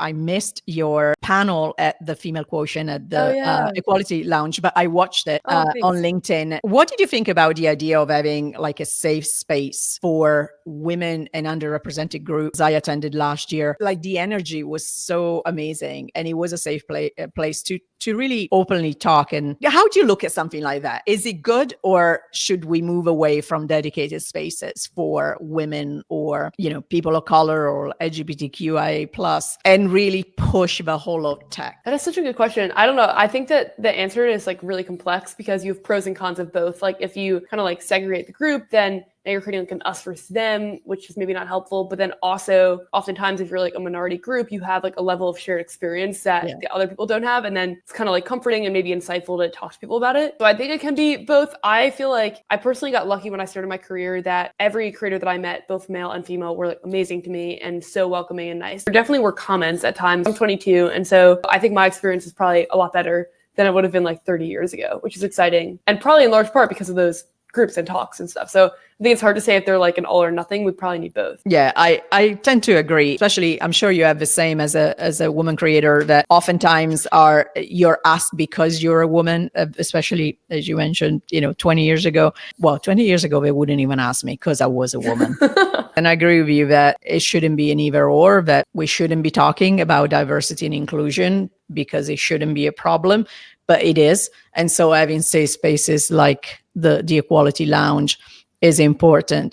I missed your panel at the Female Quotient at Oh, the yeah. Equality Lounge, but I watched it Oh, on thanks. LinkedIn. What did you think about the idea of having like a safe space for women and underrepresented groups? I attended last year. Like the energy was so amazing, and it was a safe place to really openly talk. And how do you look at something like that? Is it good, or should we move away from dedicated spaces for women or, you know, people of color or LGBTQIA plus, and really push the whole of tech? That is such a good question. I don't know. I think that the answer is like really complex because you have pros and cons of both. Like if you kind of like segregate the group, then now you're creating like an us versus them, which is maybe not helpful. But then also oftentimes if you're like a minority group, you have like a level of shared experience that the other people don't have. And then it's kind of like comforting and maybe insightful to talk to people about it. So I think it can be both. I feel like I personally got lucky when I started my career that every creator that I met, both male and female, were like amazing to me and so welcoming and nice. There definitely were comments at times. I'm 22. And so I think my experience is probably a lot better than it would have been like 30 years ago, which is exciting. And probably in large part because of those groups and talks and stuff. So I think it's hard to say if they're like an all or nothing. We probably need both. Yeah, I tend to agree. Especially, I'm sure you have the same as a woman creator, that oftentimes you're asked because you're a woman, especially as you mentioned, 20 years ago. Well, 20 years ago, they wouldn't even ask me because I was a woman. And I agree with you that it shouldn't be an either or, that we shouldn't be talking about diversity and inclusion because it shouldn't be a problem, but it is. And so having safe spaces like the Equality Lounge is important.